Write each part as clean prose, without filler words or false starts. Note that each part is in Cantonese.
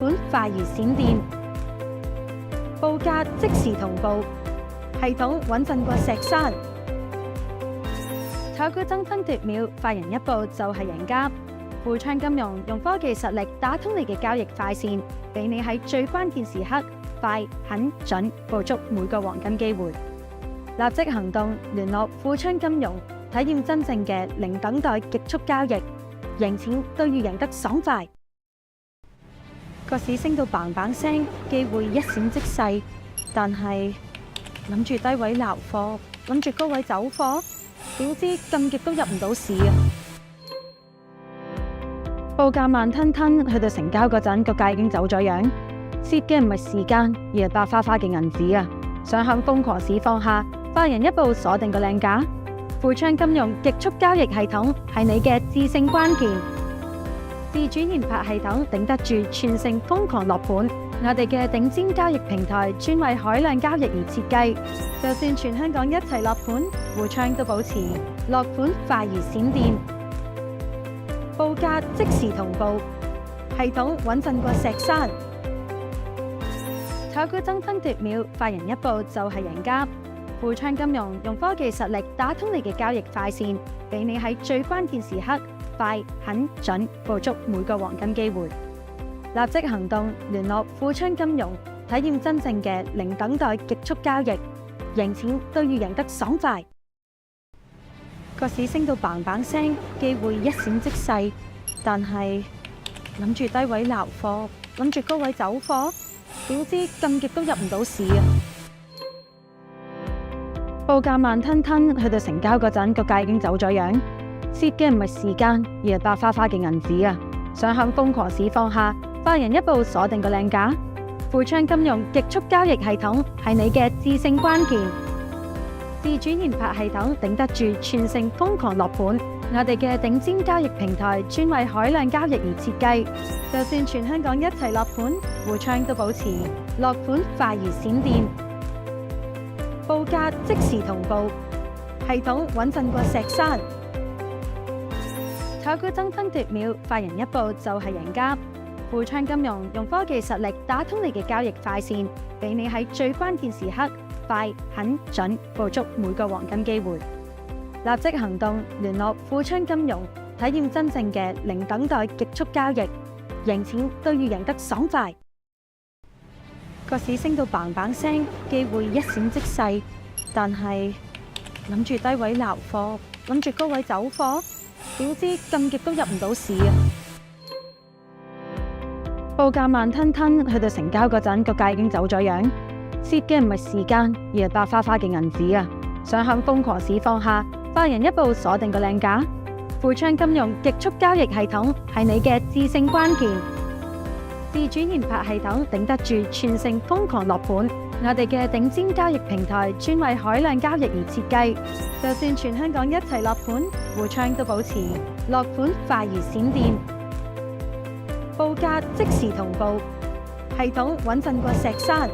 款快如閃電，報價即時同步，系統穩陣過石山。炒股爭分奪秒，快人一步就係贏家。富昌金融用科技實力打通你嘅交易快線，俾你喺最關鍵時刻快、狠、準捕捉每個黃金機會。立即行動，聯絡富昌金融，體驗真正嘅零等待極速交易，贏錢都要贏得爽快。個市升到嘭嘭聲，機會一閃即逝，但係諗住低位撈貨，諗住高位走貨，點知咁極都入唔到市啊！報價慢吞吞，去到成交嗰陣，個價已經走咗樣。蝕嘅唔係時間，而係白花花嘅銀紙啊！想向瘋狂市況下，快人一步鎖定個靚價。富昌金融極速交易系統係你嘅致勝關鍵。自主研發系統頂得住全城瘋狂落盤，我哋嘅頂尖交易平台專為海量交易而設計，就算全香港一齊落盤，富昌都保持落盤快如閃電，報價即時同步，系統穩陣過石山。炒股爭分奪秒，快人一步就係贏家。富昌金融用科技實力打通你嘅交易快線，俾你喺最關鍵時刻快、狠、準捕捉每個黃金機會。立即行動，聯絡富昌金融，體驗真正嘅零等待極速交易，贏錢都要贏得爽快。個市升到嘭嘭聲，機會一閃即逝，但係諗住低位撈貨，諗住高位走貨，點知咁極都入唔到市啊！報價慢吞吞，去到成交嗰陣，個價已經走咗樣。蝕嘅唔係時間，而係白花花嘅銀紙啊！想向瘋狂市況下，快人一步鎖定個靚價。富昌金融極速交易系統係你嘅致勝關鍵。自主研發系統頂得住全城瘋狂落盤，我哋嘅頂尖交易平台專為海量交易而設計，就算全香港一齊落盤，富昌都保持落盤快如閃電，報價即時同步，系統穩陣過石山。炒股爭分奪秒，快人一步就係贏家。富昌金融用科技實力打通你嘅交易快線，俾你喺最關鍵時刻快、狠、準捕捉每個黃金機會。立即行動，聯絡富昌金融，體驗真正嘅零等待極速交易，贏錢都要贏得爽快。個市升到嘭嘭聲，機會一閃即逝，但係諗住低位撈貨，諗住高位走貨，點知咁極都入唔到市啊！報價慢吞吞，去到成交嗰陣，個價已經走咗樣。蝕嘅唔係時間，而係白花花嘅銀紙啊！想向瘋狂市況下，快人一步鎖定個靚價。富昌金融極速交易系統係你嘅致勝關鍵。自主研發系統頂得住全城瘋狂落盤，我哋嘅頂尖交易平台專為海量交易而設計，就算全香港一齊落盤，富昌都保持落盤快如閃電，報價即時同步，系統穩陣過石山。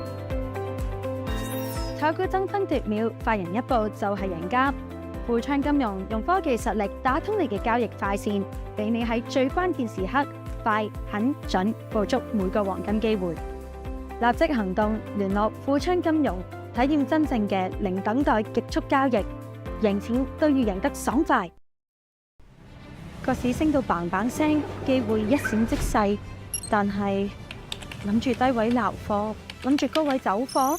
炒股爭分奪秒，快人一步就係贏家。富昌金融用科技實力打通你嘅交易快線，俾你喺最關鍵時刻快、狠、準捕捉每個黃金機會。立即行動，聯絡富昌金融，體驗真正嘅零等待極速交易，贏錢都要贏得爽快。個市升到嘭嘭聲，機會一閃即逝，但係諗住低位撈貨，諗住高位走貨，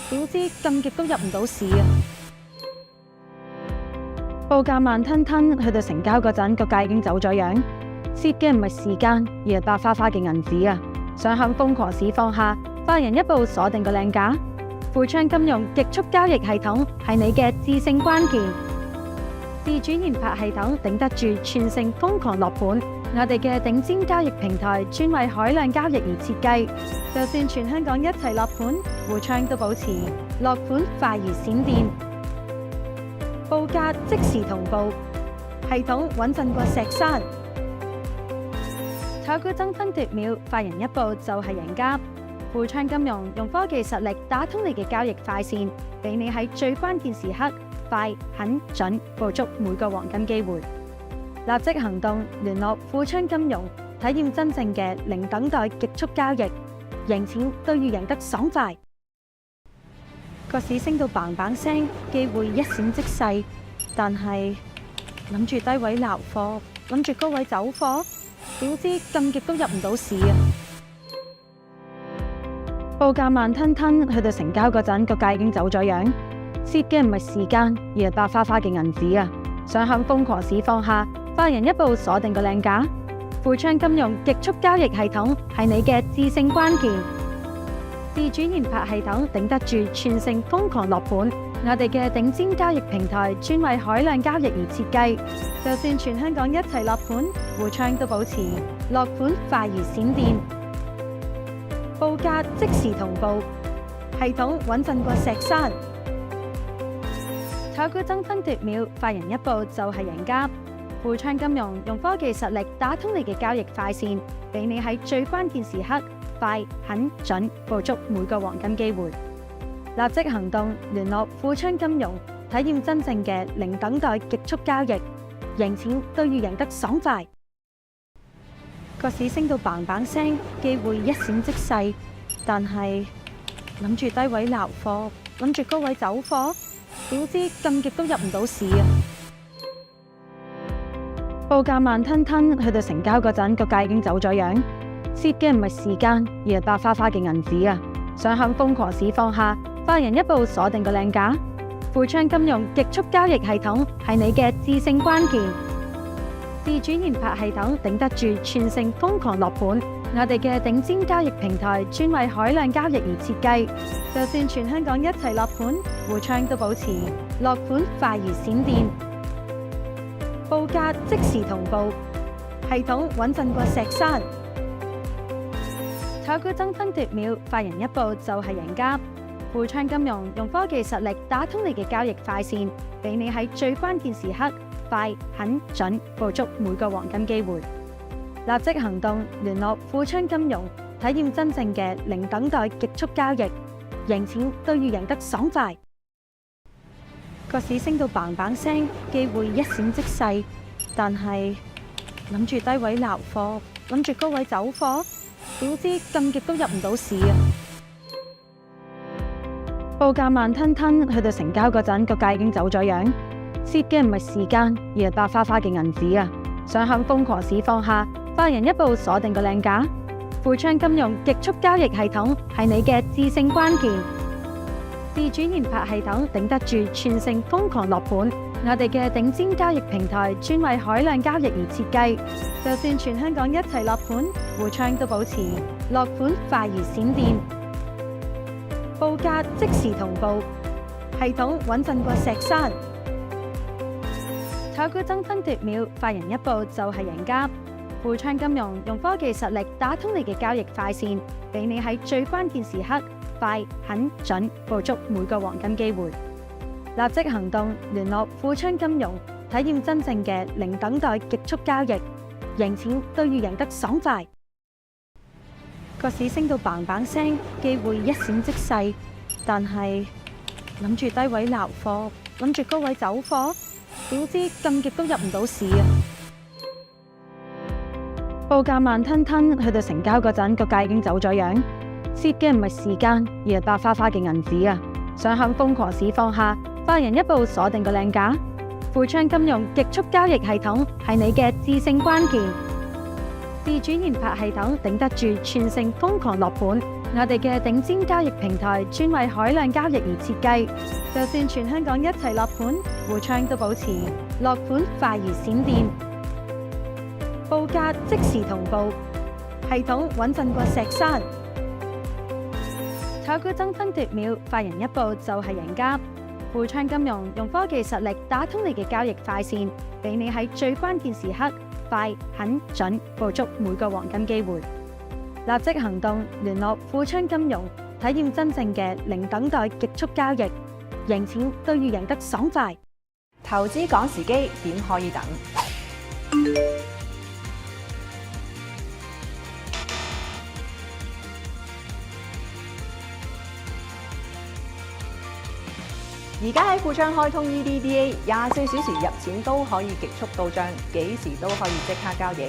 點知咁極都入唔到市啊！報價慢吞吞，去到成交嗰陣，個價已經走咗樣。蝕嘅唔係時間，而係白花花嘅銀紙啊！想向瘋狂市況下，快人一步鎖定個靚價。富昌金融極速交易系統係你嘅致勝關鍵。自主研發系統頂得住全城瘋狂落盤，我哋嘅頂尖交易平台專為海量交易而設計，就算全香港一齊落盤，富昌都保持落盤快如閃電，報價即時同步，系統穩陣過石山。炒股爭分奪秒，快人一步就係贏家。富昌金融用科技實力打通你嘅交易快線，俾你喺最關鍵時刻快、狠、準捕捉每個黃金機會。立即行動，聯絡富昌金融，體驗真正嘅零等待極速交易，贏錢都要贏得爽快。個市升到嘭嘭聲，機會一閃即逝，但係諗住低位撈貨，諗住高位走貨，點知咁極都入唔到市啊！報價慢吞吞，去到成交嗰陣，個價已經走咗樣。蝕嘅唔係時間，而係白花花嘅銀紙啊！想向瘋狂市況下，快人一步鎖定個靚價。富昌金融極速交易系統係你嘅致勝關鍵。自主研發系統頂得住全城瘋狂落盤，我哋嘅頂尖交易平台專為海量交易而設計，就算全香港一齊落盤，富昌都保持落盤快如閃電，報價即時同步，系統穩陣過石山。炒股爭分奪秒，快人一步就係贏家。富昌金融用科技實力打通你嘅交易快線，俾你喺最關鍵時刻快、狠、準捕捉每個黃金機會。立即行動，聯絡富昌金融，體驗真正嘅零等待極速交易，贏錢都要贏得爽快。個市升到嘭嘭聲，機會一閃即逝，但係諗住低位撈貨，諗住高位走貨，點知咁極都入唔到市啊！報價慢吞吞，去到成交嗰陣，個價已經走咗樣。蝕嘅唔係時間，而係白花花嘅銀紙啊！想向瘋狂市況下，快人一步鎖定個靚價。富昌金融極速交易系統係你嘅致勝關鍵。自主研發系統頂得住全城瘋狂落盤，我哋嘅頂尖交易平台專為海量交易而設計，就算全香港一齊落盤，富昌都保持落盤快如閃電，報價即時同步，系統穩陣過石山。炒股爭分奪秒，快人一步就係贏家。富昌金融用科技實力打通你嘅交易快線，俾你喺最關鍵時刻快、狠、準捕捉每個黃金機會。立即行動，聯絡富昌金融，體驗真正嘅零等待極速交易，贏錢都要贏得爽快。個市升到嘭嘭聲，機會一閃即逝，但係諗住低位撈貨，諗住高位走貨，點知咁極都入唔到市啊！報價慢吞吞，去到成交嗰陣，個價已經走咗樣。蝕嘅唔係時間，而係白花花嘅銀紙啊！想向瘋狂市況下，快人一步鎖定個靚價。富昌金融極速交易系統係你嘅致勝關鍵。自主研發系統頂得住全城瘋狂落盤，我哋嘅頂尖交易平台專為海量交易而設計，就算全香港一齊落盤，富昌都保持落盤快如閃電，報價即時同步，系統穩陣過石山。炒股爭分奪秒，快人一步就係贏家。富昌金融用科技實力打通你嘅交易快線，俾你喺最關鍵時刻快、狠、準捕捉每個黃金機會。立即行動，聯絡富昌金融，體驗真正嘅零等待極速交易，贏錢都要贏得爽快。個市升到嘭嘭聲，機會一閃即逝，但係諗住低位撈貨，諗住高位走貨，點知咁極都入唔到市啊！報價慢吞吞，去到成交嗰陣，個價已經走咗樣。蝕嘅唔係時間，而係白花花嘅銀紙啊！想向瘋狂市況下，快人一步鎖定個靚價。富昌金融極速交易系統係你嘅致勝關鍵。自主研發系統頂得住全城瘋狂落盤，我哋嘅頂尖交易平台專為海量交易而設計，就算全香港一齊落盤，富昌都保持落盤快如閃電，報價即時同步，系統穩陣過石山。炒股爭分奪秒，快人一步就係贏家。富昌金融用科技實力打通你嘅交易快線，俾你喺最關鍵時刻快、狠、準捕捉每個黃金機會。立即行動，聯絡富昌金融，體驗真正嘅零等待極速交易，贏錢都要贏得爽快。投資趕時機，點可以等？而家喺富昌開通 EDDA， 24小時入錢都可以極速到帳，幾時都可以即刻交易。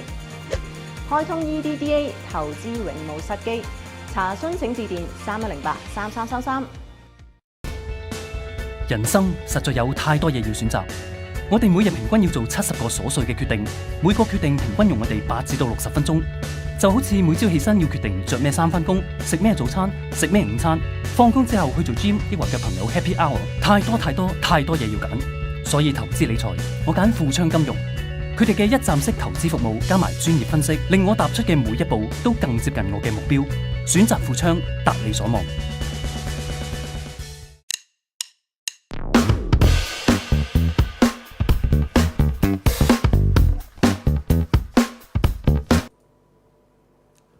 開通 EDDA 投資永無失機，查詢請致電3108-3333。人生實在有太多嘢要選擇，我哋每日平均要做70個瑣碎嘅決定，每個決定平均用我哋8至到60分鐘。就好似每朝起身要決定着咩衫返工，食咩早餐，食咩午餐，放工之後去做 gym， 抑或嘅朋友 happy hour， 太多嘢要揀。所以投資理財，我揀富昌金融，佢哋嘅一站式投資服務加埋專業分析，令我踏出嘅每一步都更接近我嘅目標。選擇富昌，達你所望。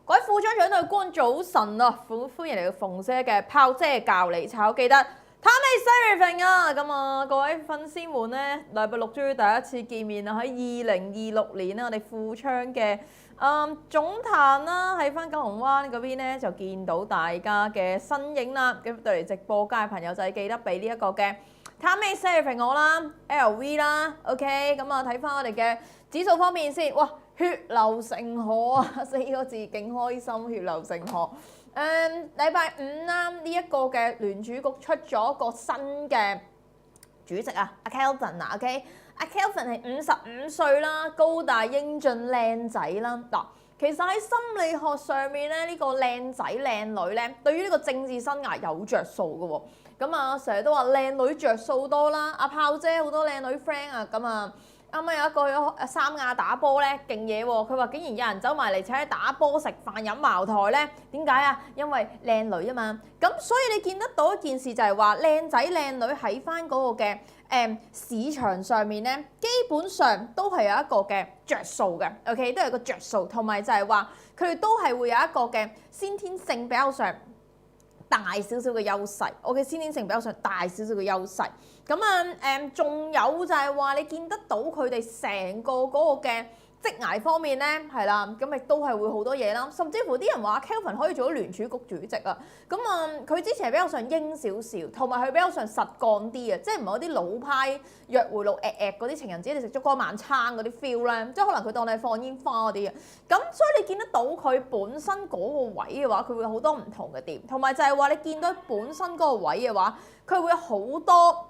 各位富昌長隊觀早晨啊，歡迎嚟到鳳姐嘅炮姐教你炒，記得貪你 saving 啊！咁啊，各位粉絲們咧，禮拜六終於第一次見面啦！喺2026年咧，我哋富昌嘅總壇啦，喺翻九龍灣嗰邊咧就見到大家嘅身影啦。咁對嚟直播間嘅朋友仔記得俾呢一個嘅貪你 saving 我啦 ，LV 啦 ，OK， 咁啊睇翻我哋嘅指數方面先，哇！血流成河啊，4個字勁開心，血流成河。禮拜五啦，呢一個嘅聯儲局出咗個新嘅主席啊，阿 Kelvin 啊 ，OK， 阿 Kelvin 係55歲啦，高大英俊靚仔啦。嗱，其實喺心理學上面咧，呢個靚仔靚女咧，對於呢個政治生涯有着數嘅喎。咁啊，成日都話靚女着數多啦，阿炮姐好多靚女 friend 啊，咁啊。啱啱有一個三亞打波咧，勁嘢喎！佢話竟然有人走埋嚟請佢打波食飯飲茅台咧，點解啊？因為靚女啊嘛。咁所以你見得到一件事就係話靚仔靚女喺翻嗰個嘅市場上面咧，基本上都係有一個嘅着數嘅 ，OK， 都有個着數，同埋就係話佢哋都係會有一個嘅先天性比較上大少少嘅優勢，我嘅先天性比較上大少少嘅優勢。咁啊仲有就係話你見得到佢哋成個嗰個嘅職涯方面咧，係啦，咁亦都係會好多嘢啦。甚至乎啲人話 Kelvin 可以做到聯儲局主席啊。咁啊，佢之前係比較上英少少，同埋佢比較上實幹啲啊，即係唔係嗰啲老派約會路嗰啲情人節你食燭光晚餐嗰啲 feel 咧，即係可能佢當你係放煙花嗰啲啊。咁所以你見得到佢本身嗰個位嘅話，佢會有好多唔同嘅點，同埋就係話你見到本身嗰個位嘅話，佢會有好多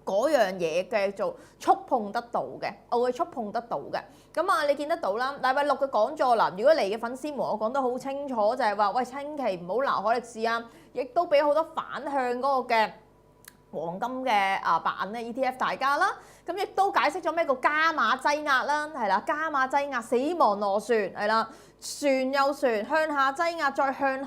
嗰樣嘢嘅做觸碰得到嘅，我會觸碰得到嘅。咁啊，你見得到啦。禮拜六嘅講座啦，如果嚟嘅粉絲們，我講得好清楚，就係話，喂，千祈唔好鬧海力士啊，亦都俾好多反向嗰個嘅黃金嘅版咧 ETF 大家啦。咁亦都解釋咗咩叫加碼擠壓啦，係啦，加碼擠壓，死亡螺旋係啦，旋又旋，向下擠壓，再向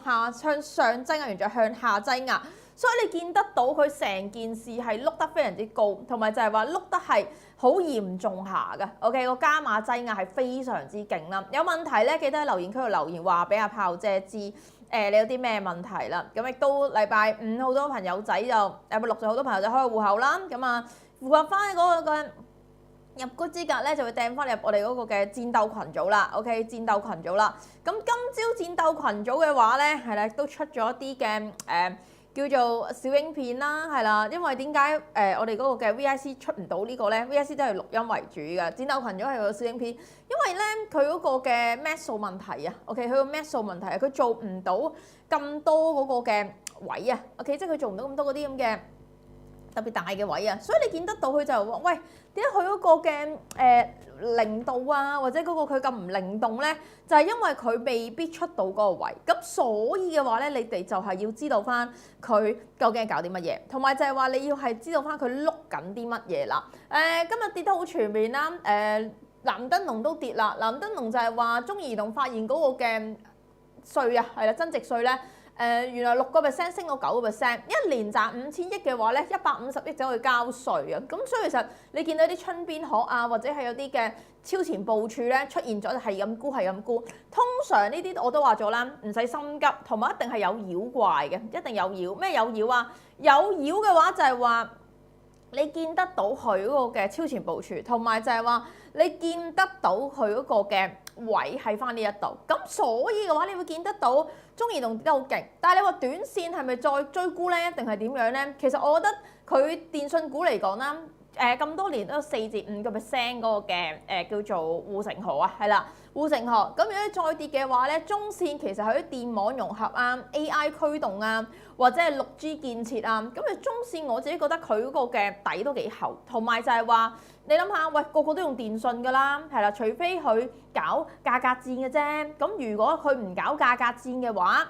上擠壓完再向下擠壓。所以你見得到佢成件事係碌得非常之高，同埋就係話碌得係好嚴重下嘅。OK， 個加碼擠壓係非常之勁啦。有問題咧，記得喺留言區度留言話俾阿炮姐知。你有啲咩問題啦？咁亦都禮拜五好多朋友仔就禮拜六就好多朋友仔開個戶口啦。咁啊，符合翻嗰個入股資格咧，就會掟翻入我哋嗰個嘅戰鬥群組啦。OK， 戰鬥群組啦。咁今朝戰鬥群組嘅話咧，係啦，都出咗一啲嘅叫做小影片啦，係啦，因為點解我哋嗰個嘅 VIC 出唔到呢個咧 ？VIC 都係錄音為主嘅，戰鬥群組係個小影片，因為咧佢嗰個嘅 MAC 數問題啊，OK， 佢個 MAC 數問題啊，佢做唔到咁多嗰個嘅位啊，OK， 即係佢做唔到咁多嗰啲咁嘅特別大嘅位啊，所以你見得到佢就話，喂，點解佢嗰個嘅靈度啊，或者嗰個佢咁唔靈動咧，就係因為佢未必出到嗰個位，咁所以嘅話咧，你哋就係要知道翻佢究竟係搞啲乜嘢，同埋就係話你要係知道翻佢碌緊啲乜嘢啦。今日跌得好全面啦，藍燈籠都跌啦，藍燈籠就係話中移動發現嗰個嘅稅啊，係啦，增值稅咧。原來6% 升到9%，一年賺5000億嘅話咧，150億就可以交稅啊！咁所以其實你見到啲春邊殼啊，或者係有啲嘅超前部署咧出現咗，係咁沽係咁沽。通常呢啲我都話咗啦，唔使心急，同埋一定係有妖怪嘅，一定有妖。咩有妖啊？有妖嘅話就係話你見得到佢嗰個嘅超前部署，同埋就係話你見得到佢嗰個嘅位喺翻呢一度。咁所以嘅話，你會見得到中移動跌得好勁，但係你話短線係咪再追沽咧，定係點樣咧？其實我覺得佢電訊股嚟講啦，咁多年都有4至5%嗰個嘅叫做護城河啊，係啦，護城河。咁如果你再跌嘅話咧，中線其實係啲電網融合啊、AI 驅動啊，或者係6G 建設啊。咁你中線我自己覺得佢嗰個嘅底都幾厚，同埋就係話你諗下，喂個個都用電信㗎啦，係啦，除非佢搞價格戰嘅啫。咁如果佢唔搞價格戰嘅話，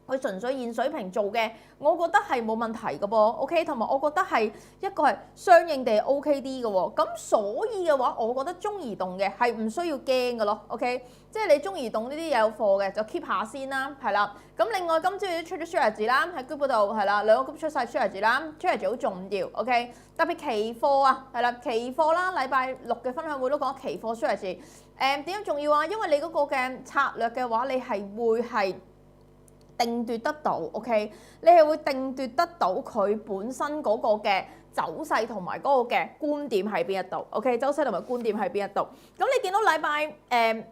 佢純粹現水平做嘅，我覺得係冇問題嘅噃 ，OK， 同埋我覺得係一個係相應地 OK 啲嘅喎，咁所以嘅話，我覺得中移動嘅係唔需要驚嘅咯 ，OK， 即係你中移動呢啲有貨嘅就 keep 下先啦，係啦，咁另外今朝亦都出咗 strategy 啦，喺 group 嗰度係啦，兩個 group 出晒 strategy 啦，strategy 好重要 ，OK， 特別期貨啊，係啦，期貨啦，禮拜六嘅分享會都講期貨 strategy， 點樣重要啊？因為你嗰個嘅策略嘅話，你係會係定奪得到 ，OK， 你係會定奪得到佢本身嗰個嘅走勢同埋嗰個嘅觀點喺邊一度 ，OK， 走勢同埋觀點喺邊一度。咁你見到禮拜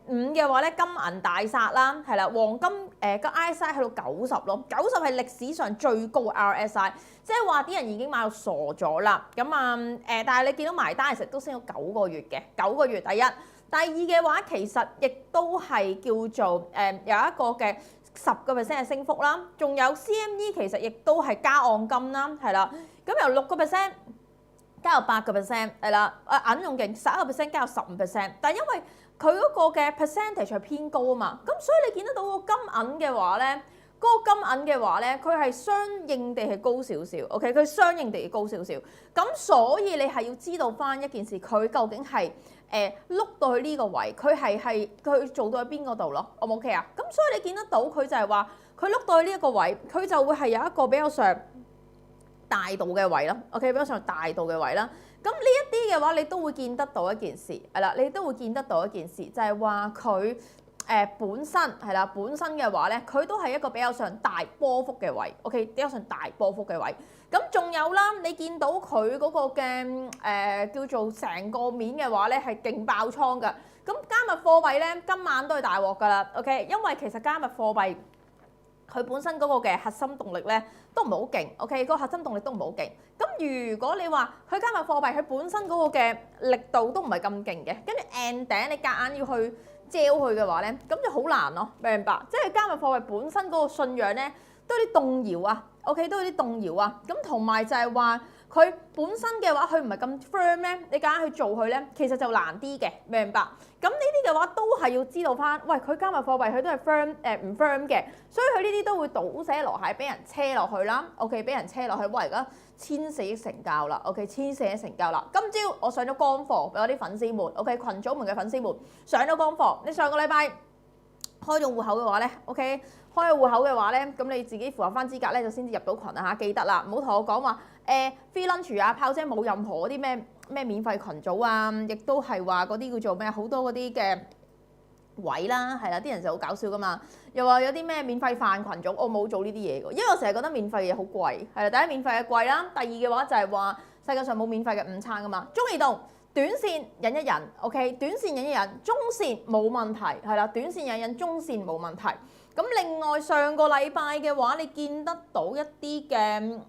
五嘅話咧，金銀大殺啦，係啦，黃金個 RSI 去到90咯，90係歷史上最高嘅 RSI， 即係話啲人已經買到傻咗啦。咁但係你見到埋單其實都升咗9個月嘅，9個月第一。第二嘅話，其實亦都係叫做有一個嘅10% 嘅升幅啦，仲有 CME 其實亦都係加按金啦，係啦，咁由6% 加到8%，係啦，銀用勁11% 加到15%，但係因為佢嗰個嘅 percentage 係偏高啊嘛，咁所以你見得到個金銀嘅話咧，嗰個金銀嘅話咧，佢係相應地係高少少 ，OK， 佢相應地高少少，咁所以你係要知道翻一件事，佢究竟係碌到去呢個位，佢做到喺邊個度咯 ？O 唔 OK 啊？咁所以你見得到佢就係話，佢碌到去呢一個位，佢就會係有一個比較上大度嘅位咯。OK， 比較上大度嘅位啦。咁呢一啲嘅話，你都會見得到一件事，係啦，你都會見得到一件事，就係話佢本身係啦，本身嘅話咧，佢都係一個比較上大波幅嘅位。OK， 比較上大波幅嘅位。咁仲有啦，你見到佢嗰個嘅叫做成個面嘅話咧，係勁爆倉㗎。咁加密貨幣咧，今晚都係大鑊㗎啦。OK， 因為其實加密貨幣佢本身嗰個嘅核心動力咧都唔係好勁。OK， 個核心動力都唔係好勁。咁如果你話佢加密貨幣佢本身嗰個嘅力度都唔係咁勁嘅，跟住 end 頂你夾硬要去焦佢嘅話咧，咁就好難咯，明白？即係加密貨幣本身嗰個信仰咧都有啲動搖啊。OK， 都有啲動搖啊，咁同埋就係話佢本身嘅話，佢唔係咁 firm 咧，你夾硬去做佢咧，其實就難啲嘅，明白？咁呢啲嘅話都係要知道翻，喂，佢加密貨幣佢都係 firm 唔 firm 嘅，所以佢呢啲都會倒瀉籮蟹俾人車落去啦。OK， 俾人車落去，哇！而家1400億成交啦 ，OK，1400億成交啦。今朝我上咗乾貨俾我啲粉絲們 ，OK， 群組們嘅粉絲們上咗乾貨。你上個禮拜開咗戶口嘅話咧 ，OK。開咗戶口嘅話咧，咁你自己符合翻資格咧，就先至入到群啊嚇！記得啦，唔好同我講話free lunch 啊，炮姐冇任何嗰啲咩免費群組啊，亦都係話嗰啲叫做咩好多嗰啲嘅位啦，係啦，啲人就好搞笑噶嘛，又話有啲咩免費飯群組，我冇做呢啲嘢嘅，因為我成日覺得免費嘅嘢好貴，係啦，第一免費嘅貴啦，第二嘅話就係話世界上冇免費嘅午餐噶嘛，中移動。短線忍一忍 ，OK， 短線忍一忍，中線冇問題，係啦，短線忍一忍，中線冇問題。咁另外上個禮拜嘅話，你見得到一啲嘅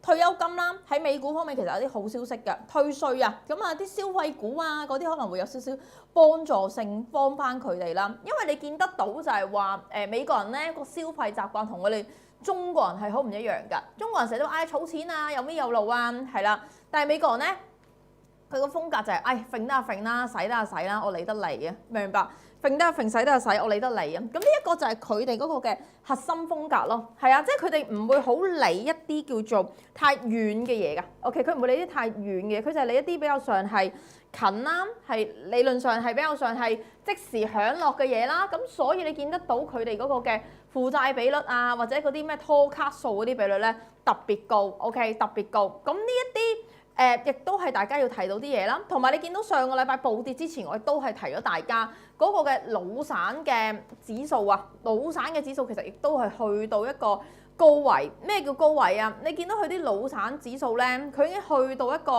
退休金啦，喺美股方面其實有啲好消息嘅，退稅啊，咁啊啲消費股啊嗰啲可能會有少少幫助性幫翻佢哋啦，因為你見得到就係話美國人咧個消費習慣同我哋中國人係好唔一樣㗎，中國人成日都嗌儲錢啊，有咩有路啊，係啦，但係美國人咧。佢個風格就係，揈得就揈啦，使得就使啦，我理得嚟嘅，明白？揈得就揈，使得就使，我理得嚟嘅。咁呢一個就係佢哋嗰個嘅核心風格咯，係啊，即係佢哋唔會好理一啲叫做太遠嘅嘢㗎。OK， 佢唔會理啲太遠嘅，佢就係理一啲比較上係近啦，係理論上係比較上係即時享樂嘅嘢啦。咁所以你見得到佢哋嗰個嘅負債比率啊，或者嗰啲咩拖卡數嗰啲比率咧特別高 ，OK， 特別高。咁呢一啲。亦都係大家要提到啲嘢啦，同埋你見到上個禮拜暴跌之前，我亦都係提咗大家嗰個嘅老散嘅指數啊，老散嘅指數其實亦都係去到一個高位。咩叫高位啊？你見到佢啲老散指數咧，佢已經去到一個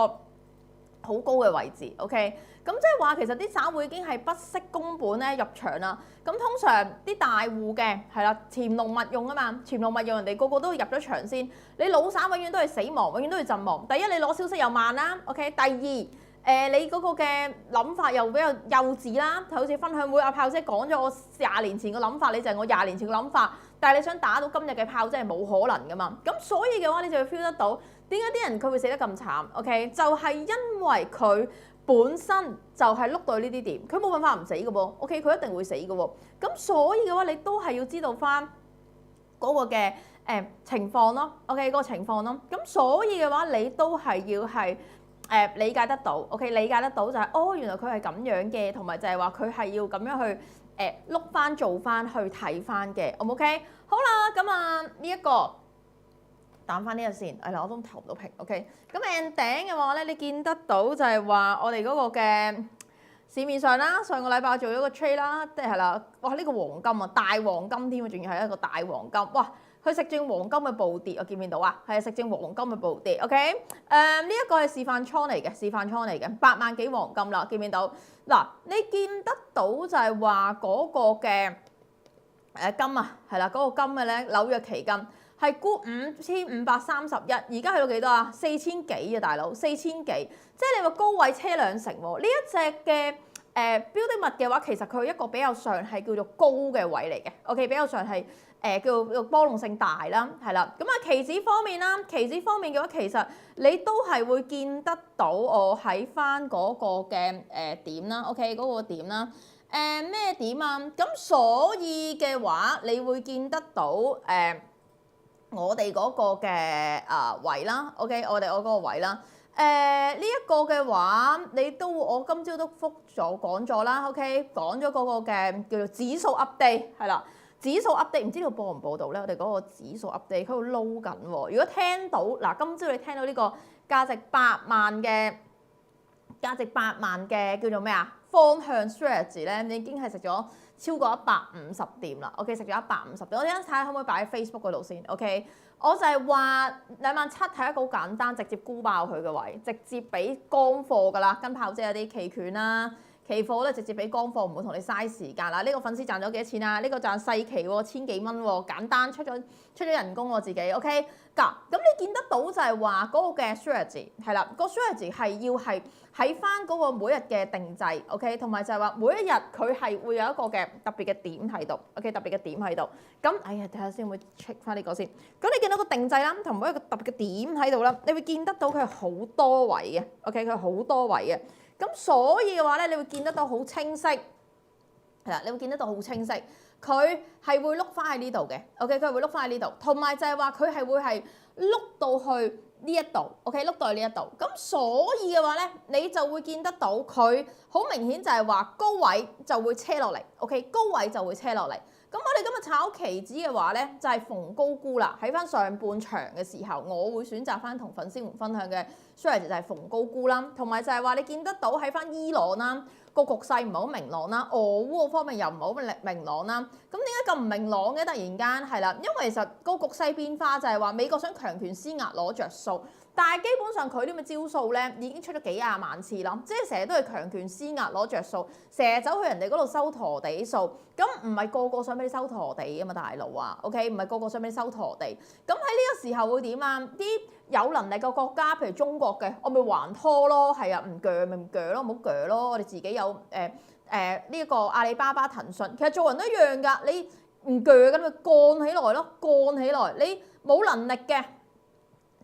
好高嘅位置 ，OK， 咁即係話其實啲散戶已經係不惜工本咧入場啦。咁通常啲大戶嘅係啦，潛龍勿用啊嘛，潛龍勿用，人哋個個都入咗場先。你老散永遠都係死亡，永遠都係陣亡。第一，你攞消息又慢啦 ，OK。第二，你嗰個嘅諗法又比較幼稚啦，好似分享會阿炮姐講咗我20年前嘅諗法，你就係我20年前嘅諗法，但係你想打到今日嘅炮姐係冇可能噶嘛。咁所以嘅話，你就會 feel 得到點解啲人佢會死得咁慘 ？OK， 就係因為佢本身就係碌到呢啲點，佢冇辦法唔死嘅喎。OK， 佢一定會死嘅喎。咁所以嘅話，你都係要知道翻嗰個嘅情況咯。OK， 嗰個情況咯。咁所以嘅話，你都係要係。理解得到 ，OK， 理解得到就係、是、原來佢係咁樣嘅，同埋就係話佢係要咁樣去碌翻做翻去睇翻嘅 ，OK？ 好啦，咁呢一個彈翻呢個先，係啦，我都投唔到屏 ，OK？ 咁頂嘅話咧，你見得到就係話我哋嗰個嘅市面上啦，上個禮拜做咗個 trade 啦，即係啦，哇呢個黃金啊，大黃金添啊，仲要係一個大黃金，哇！佢食正黃金嘅暴跌，我見唔見到啊？係食正黃金嘅暴跌 ，OK？ 呢一個係示範倉嚟嘅，示範倉嚟嘅，8萬幾黃金啦，見唔見到？嗱，你見得到就係話嗰個嘅金啊，係啦，嗰個金嘅咧紐約期金係估5531，而家去到幾多啊？4000幾啊，大佬，4000幾，即係你話高位車兩成喎。呢一隻嘅標的物嘅話，其實佢一個比較上係叫做高嘅位嚟嘅 ，OK， 比較上係。叫波動性大啦，係啦，咁期指方面啦，期指方面嘅話，其實你都係會見得到我喺翻嗰個嘅點啦 ，OK 嗰個點啦，咩點啊？咁所以嘅話，你會見得到我哋嗰個嘅位啦 ，OK 我哋嗰個位啦，呢一個嘅話，你都我今朝都覆咗講咗啦 ，OK 講咗嗰個嘅叫做指數 update 係啦。指數 update 唔知道播唔播到咧？我哋嗰個指數 update 佢喺度撈緊喎。如果聽到嗱，今朝你聽到呢個價值8萬嘅叫做咩啊？方向 strategy 咧，你已經係食咗超過150點啦。OK， 食咗150點。我哋一陣睇下可唔可以擺喺 Facebook 嗰度先。OK， 我就係話27000係一個好簡單，直接沽爆佢嘅位，直接俾乾貨㗎啦。跟炮姐有啲期權啦。期貨咧直接俾乾貨，唔會同你嘥時間啦。呢個粉絲賺咗幾多錢啊？呢個賺細期喎，1000幾蚊喎，簡單出咗人工喎自己 ，OK？咁你見得到就係話嗰個嘅 strategy 係啦，個 strategy 係要係喺翻嗰個每日嘅定製 ，OK？ 同埋就係話每一日佢係會有一個嘅特別嘅點喺度 ，OK？ 特別嘅點喺度。咁哎呀，睇下先會 check 翻呢個先。咁你見到個定製啦，同每一個特別嘅點喺度啦，你會見得到佢係好多位嘅 ，OK？ 佢係好多位嘅。咁所以嘅話咧，你會見得到好清晰，係啦，你會見得到好清晰，佢係會碌翻喺呢度嘅 ，OK， 佢係會碌翻喺呢度，同埋就係話佢係會係碌到去呢一度 ，OK， 碌到去呢一度，咁所以嘅話咧，你就會見得到佢好明顯就係話高位就會車落嚟 ，OK， 高位就會車落嚟。咁我哋今日炒期指嘅話咧，就係逢高沽啦。喺翻上半場嘅時候，我會選擇翻同粉絲們分享嘅 strategy 就係逢高沽啦，同埋就係話你見得到喺翻伊朗啦，個局勢唔係好明朗啦，俄烏方面又唔係好明朗啦。咁點解咁唔明朗嘅？突然間係啦，因為其實個局勢變化就係話美國想強權施壓攞着數。但係基本上佢啲咁嘅招數咧，已經出咗幾廿萬次啦，即係成日都係強權施壓攞着數，成日走去人哋嗰度收陀地數，咁唔係個個想俾你收陀地啊嘛，大佬啊 ，OK， 唔係個個想俾你收陀地，咁喺呢個時候會點啊？啲有能力嘅國家，譬如中國嘅，我咪還拖咯，係啊，唔鋸咪唔鋸咯，唔好鋸咯，我哋自己有呢一個阿里巴巴、騰訊，其實做人都一樣㗎，你唔鋸咁咪幹起來咯，幹起來，你冇能力嘅。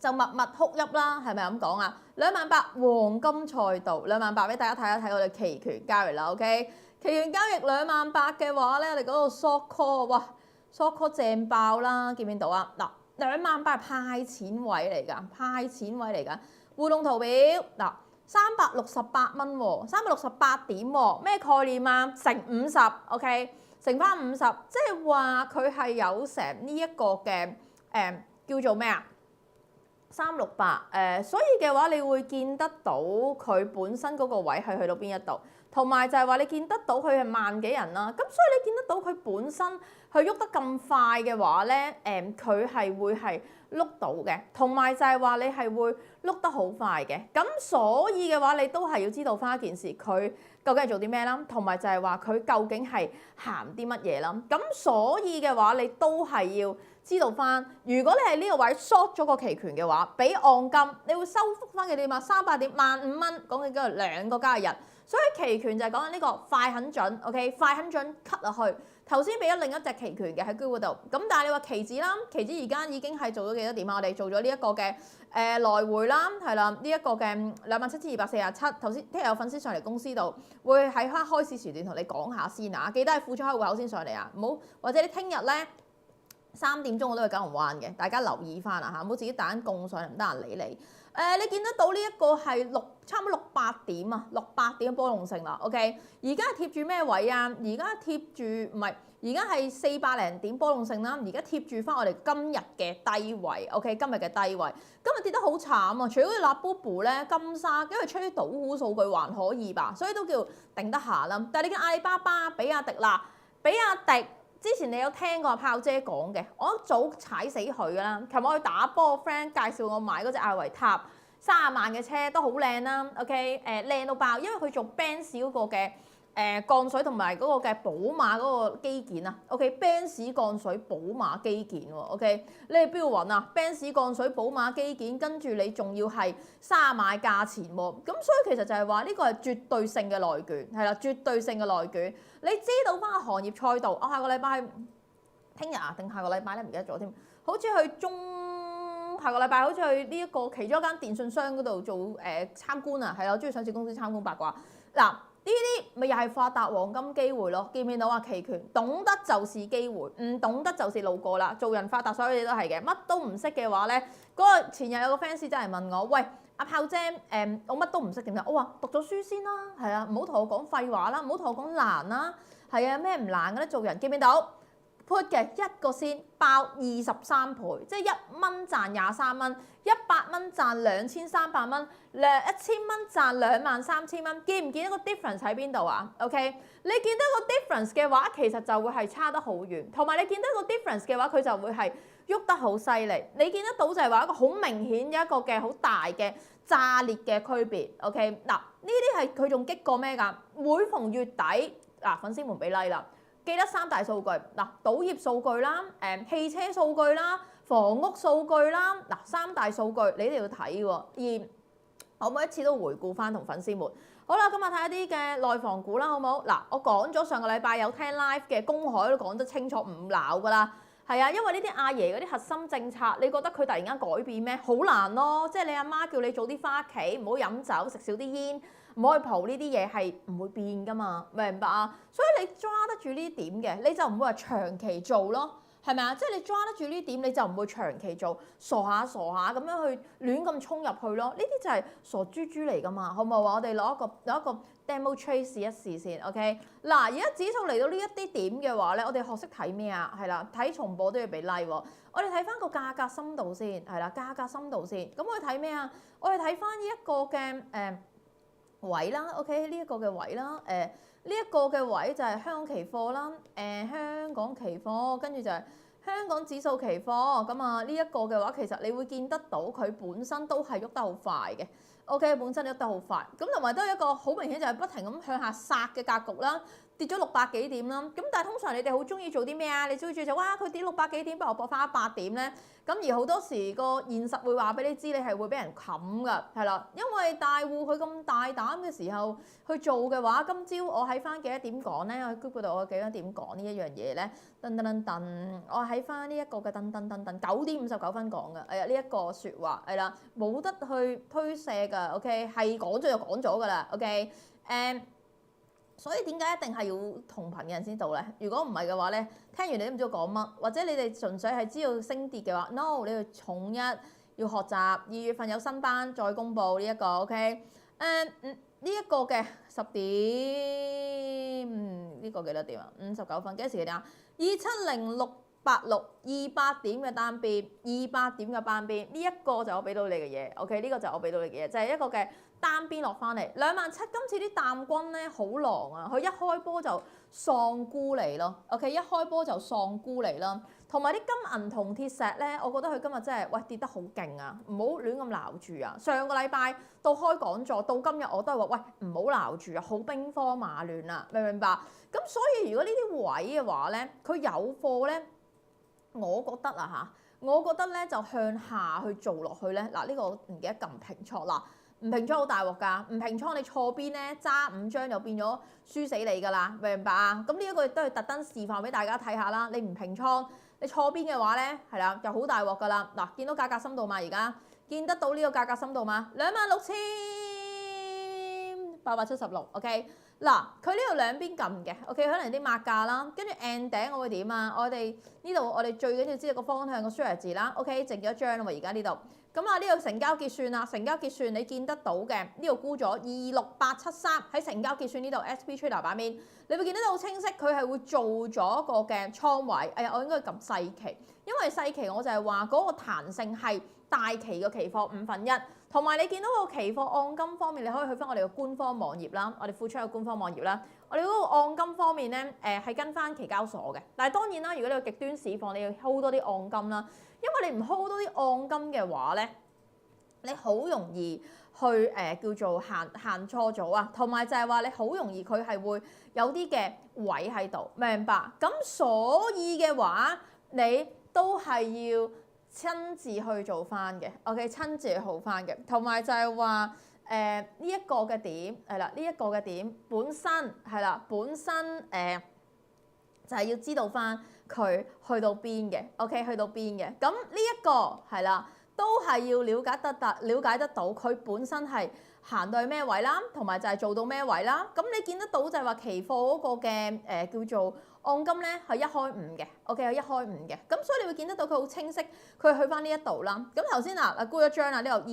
就默默哭泣啦，係咪咁講啊？28000黃金賽道，28000俾大家睇一睇我哋期權交易啦 ，OK？ 期權交易28000嘅話咧，我哋嗰度 short call， 哇 ，short call 正爆啦，見唔見到啊？嗱，28000係派錢位嚟㗎，派錢位嚟㗎。互動圖表嗱，368蚊喎，368點喎，咩概念啊？乘50 ，OK？ 乘翻50，即係話佢係有成呢一個嘅叫做咩啊？368所以嘅話，你會見得到佢本身嗰個位係去到邊一度，同埋就係話你見得到佢係萬幾人啦，咁所以你見得到佢本身佢喐得咁快嘅話咧，佢係會係碌到嘅，同埋就係話你係會碌得好快嘅，咁所以嘅話你都係要知道翻一件事，佢究竟係做啲咩啦，同埋就係話佢究竟係行啲乜嘢啦，咁所以嘅話你都係要知道翻，如果你係呢個位 short 咗個期權嘅話，俾按金，你會收復翻嘅點啊？300點，15,000蚊，講緊嗰個2個交易日，所以期權就係講緊呢個快很準 ，OK， 快很準 cut 落去。頭先俾咗另一隻期權嘅喺居嗰度，咁但係你話期指啦，期指而家已經係做咗幾多點啊？我哋做咗呢一個嘅來回啦，係啦，呢一個嘅27,247。頭先聽日有粉絲上嚟公司度，會喺開市時段同你講下先啊，記得係付出開戶口先上嚟啊，唔好或者你聽日咧3點鐘我都去九龍灣嘅，大家留意翻啊嚇，唔好自己打緊供上嚟唔得閒理你。你見得到呢一個係差唔多600點啊，600點嘅波動性啦。OK， 而家貼住咩位啊？而家貼住唔係，而家係400零點波動性啦。而家貼住翻我哋今日嘅低位。OK， 今日嘅低位，今日跌得好慘啊！除咗啲辣卜卜咧，金沙因為出啲賭股數據還可以吧，所以都叫頂得下啦。但係你見阿里巴巴、比亞迪啦，比亞迪。之前你有聽過炮姐講嘅，我一早踩死佢㗎啦。琴日我去打波，friend 介紹我買嗰隻艾維塔30萬嘅車都好靚啦。OK， 靚到爆，因為佢做 Benz 嗰個嘅鋼水同埋嗰個嘅寶馬嗰個基建啊。OK，Benz 鋼水寶馬基建喎。OK， 你喺邊度揾啊？Benz 鋼水寶馬基建，跟住你仲要係30萬價錢喎。咁所以其實就係話呢個係絕對性嘅內卷，係啦，絕對性嘅內卷。你知道翻個行業賽道，我下個禮拜聽日啊定下個禮拜咧唔記得咗添，好似去下個禮拜好似去呢一個其中一間電信商嗰度做參觀啊，係啊，我中意上市公司參觀八卦。嗱，呢啲咪又係發達黃金機會咯，見唔見到啊？期權懂得就是機會，唔懂得就是路過啦。做人發達所有嘢都係嘅，乜都唔識嘅話咧，嗰個前日有個 fans 真係問我，喂，阿炮姐，我乜都唔識點解？我話讀咗書先啦，係啊，唔好同我講廢話啦，唔好同我講難啦，係啊，咩唔難嘅咧？做人見唔見到 put 嘅一個先爆23倍，即係1蚊賺23蚊，100蚊賺2300蚊，1000蚊賺23000蚊，見唔見到個 difference 喺邊度啊 ？OK， 你見到個 difference 嘅話，其實就會係差得好遠，同埋你見到個 difference 嘅話，佢就會係喐得好犀利。你見得到就係話一個好明顯一個嘅好大嘅炸裂嘅區別。OK， 嗱，呢啲係佢仲激過咩㗎？每逢月底粉絲們俾 like 啦。記得3大數據嗱，賭業數據啦，汽車數據啦，房屋數據啦，3大數據你哋要睇喎。而我每一次都回顧翻同粉絲們。好啦，今日睇一啲嘅內房股啦，好唔好？嗱，我講咗上個禮拜有聽 live 嘅公海都講得清楚唔鬧㗎啦。係啊，因為呢啲阿爺嗰啲核心政策，你覺得佢突然間改變咩？好難咯，即係你阿媽叫你早啲翻屋企，唔好飲酒，食少啲煙。唔可以蒲呢啲嘢係唔會變噶嘛，明白啊？所以你抓得住呢啲點嘅，你就唔會話長期做咯，係咪啊？即係你抓得住呢點，你就唔會長期做，傻下咁樣去亂咁衝入去咯。呢啲就係傻豬豬嚟噶嘛，好唔好啊？我哋攞一個 demo trade 試一試先 ，OK？ 嗱，而家指數嚟到呢一啲點嘅話咧，我哋學識睇咩啊？係啦，睇重播都要俾 like 喎。我哋睇翻個價格深度先，係啦，價格深度先。咁我哋睇咩啊？我哋睇翻呢一個嘅位啦 ，OK 呢一個嘅位啦，呢一個嘅位就係香港期貨啦，香港期貨跟住就係香港指數期貨，咁啊呢一個嘅話其實你會見得到佢本身都係喐得好快嘅 ，OK 本身喐得好快，咁同埋都有一個好明顯就係不停咁向下殺嘅格局啦。跌咗600幾點啦，咁但係通常你哋好中意做啲咩啊？你中意就哇佢跌600幾點，不如我搏翻100點咧。咁而好多時個現實會話俾你知，你係會俾人冚㗎，係啦。因為大戶佢咁大膽嘅時候去做嘅話，今朝我喺翻幾多點講咧？我喺 group 度我幾多點講呢一樣嘢咧？我喺翻呢一個嘅9點59分講嘅，呢一個説話係啦，冇得去推卸㗎。OK 係講咗就講咗㗎啦。OK 所以點解一定係要同頻嘅人先到咧？如果唔係嘅話咧，聽完你都唔知我講乜，或者你哋純粹係知道升跌嘅話 ，no， 你要重一要學習。2月份有新班再公佈呢一個 ，OK？ 呢一個嘅10點，呢個幾多點啊？59分幾多時幾點啊？270,686，200點嘅單邊，200點嘅單邊，呢一個就我俾到你嘅嘢 ，OK？ 呢個就我俾到你嘅嘢，就係一個嘅。單邊落翻嚟27000，今次啲淡軍咧好狼啊！佢一開波就喪沽嚟咯 ，OK？ 一開波就喪沽嚟啦。同埋啲金銀銅鐵石咧，我覺得佢今日真係跌得好勁啊！唔好亂咁撈住啊！上個禮拜到開講座到今日我都係話喂，唔好撈住啊，好兵荒馬亂啊，明唔明白？咁所以如果呢啲位嘅話咧，佢有貨咧。我覺得啊嚇，我覺得咧就向下去做落去咧，嗱呢個唔記得撳平倉啦，唔平倉好大鑊㗎，唔平倉你錯邊咧揸5張就變咗輸死你㗎啦，明唔明白啊？咁呢一個亦都係特登示範俾大家睇下啦，你唔平倉，你錯邊嘅話咧，係啦就好大鑊㗎啦。嗱，見到價格深度嘛？而家見得到呢個價格深度嘛？26,876，OK。嗱，佢呢度兩邊撳嘅 ，OK， 可能啲抹價啦，跟住 end 頂我會點啊？我哋呢度我哋最緊要知道個方向個 share 字啦 ，OK， 剩幾多張啦喎？而家呢度，咁啊呢度成交結算啦，成交結算你見得到嘅，呢度沽咗26873喺成交結算呢度 SP Trader 版面，你會見得到好清晰，佢係會做咗個嘅倉位。哎呀，我應該撳細期，因為細期我就係話嗰個彈性係大期嘅期貨1/5。同埋你見到個期貨按金方面，你可以去翻我哋嘅官方網頁啦，我哋付出嘅官方網頁啦。我哋嗰個按金方面咧，係跟翻期交所嘅。但係當然啦，如果你有極端市況，你要 hold 多啲按金啦，因為你唔 hold 多啲按金嘅話咧，你好容易去叫做行錯咗啊。同埋就係話你好容易佢係會有啲嘅位喺度，明白？咁所以嘅話，你都係要親自去做翻嘅 ，OK， 親自去好翻嘅，同埋就係話呢一個嘅點係啦，呢一個嘅點本身係啦，本身就係要知道翻佢去到邊嘅 ，OK， 去到邊嘅，咁呢一個係啦，都係要了解得到佢本身係行到去咩位啦，同埋就係做到咩位啦，咁你見得到就係話期貨嗰個嘅叫做按金咧係1開5嘅 ，OK 係1開5嘅，咁所以你會見得到佢好清晰，佢去翻呢一度啦。咁頭先沽咗張啦，呢度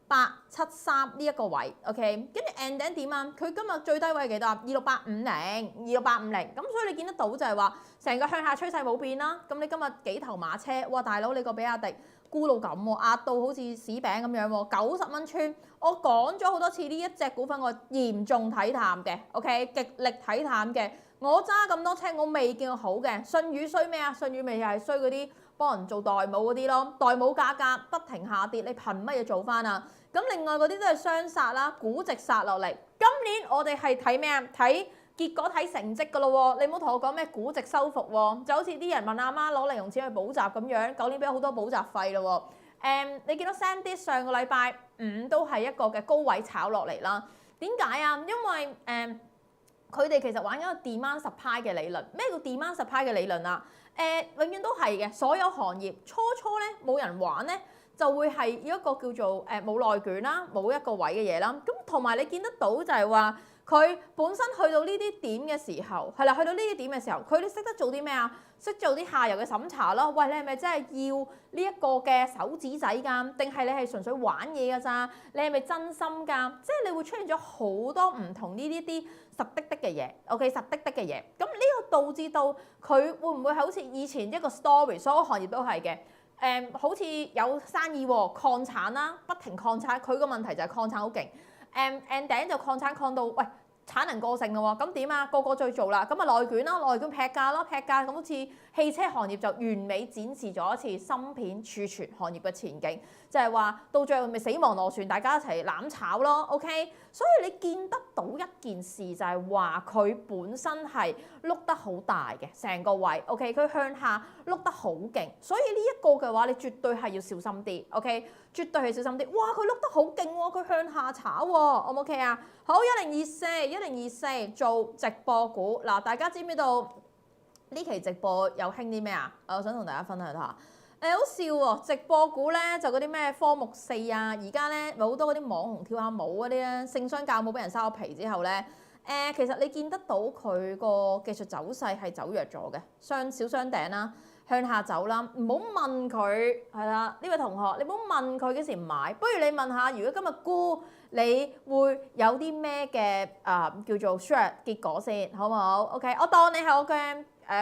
26873呢一個位 ，OK， 跟住 end 頂點啊？佢今日最低位係幾多啊？26850，咁所以你見得到就係話成個向下趨勢冇變啦。咁你今日幾頭馬車，哇大佬你個比亞迪沽到咁喎，壓到好似屎餅咁樣喎，90蚊穿。我講咗好多次呢一隻股份我嚴重睇淡嘅 ，OK， 極力睇淡嘅。我揸咁多車，我未見過好嘅。信宇衰咩啊？信宇咪又係衰嗰啲幫人做代母嗰啲咯，代母價格不停下跌，你憑乜嘢做翻啊？咁另外嗰啲都係雙殺啦，估值殺落嚟。今年我哋係睇咩啊？睇結果睇成績噶咯喎，你唔好同我講咩估值修復喎，就好似啲人問阿媽攞零用錢去補習咁樣，舊年俾咗好多補習費咯喎。你見到 SanDisk 上個禮拜5都係一個嘅高位炒落嚟啦。點解啊？因為佢哋其實玩緊個 demand supply 嘅理論。咩叫 demand supply 嘅理論啊？永遠都係嘅，所有行業初咧冇人玩咧，就會係一個叫做冇內卷啦，冇一個位嘅嘢啦。咁同埋你見得到就係話，佢本身去到呢啲點嘅時候，係啦，去到呢啲點嘅時候，佢哋識得做啲咩啊？識做啲下游嘅審查咯。喂，你係咪真係要呢一個嘅手指仔㗎？定係你係純粹玩嘢㗎咋？你係咪真心㗎？即係你會出現咗好多唔同呢啲實的嘅嘢 ，OK， 實的嘅嘢。咁呢個導致到佢會唔會係好似以前一個 story， 所有行業都係嘅。好似有生意喎，礦產啦，不停礦產，佢個問題就係礦產好勁。頂就礦產礦到，喂產能過剩咯喎，咁點啊？個個再做啦，咁啊內卷啦，內卷劈價咯，劈價咁好似汽車行業就完美展示咗一次芯片儲存行業嘅前景，就係話到最後咪死亡螺旋，大家一齊攬炒咯 ，OK？ 所以你見得到一件事就係話佢本身係碌得好大嘅成個位 ，OK？ 佢向下碌得好勁，所以呢一個嘅話你絕對係要小心啲 ，OK？ 絕對係小心啲。哇！佢碌得好勁喎，佢向下炒喎，O 唔 OK 啊？好，1024做直播股嗱，大家知唔知道呢期直播有興啲咩啊？我想同大家分享下。好笑喎，直播股咧就嗰啲咩科目4啊，而家咧咪好多嗰啲網紅跳下舞嗰啲咧，性商教舞俾人收咗皮之後咧，其實你見得到佢個技術走勢係走弱咗嘅，小雙頂啦，向下走啦，唔好問佢係啦，呢位同學，你唔好問佢幾時買，不如你問下，如果今日沽，你會有啲咩嘅叫做 share 結果先，好唔好 ？OK， 我當你係我嘅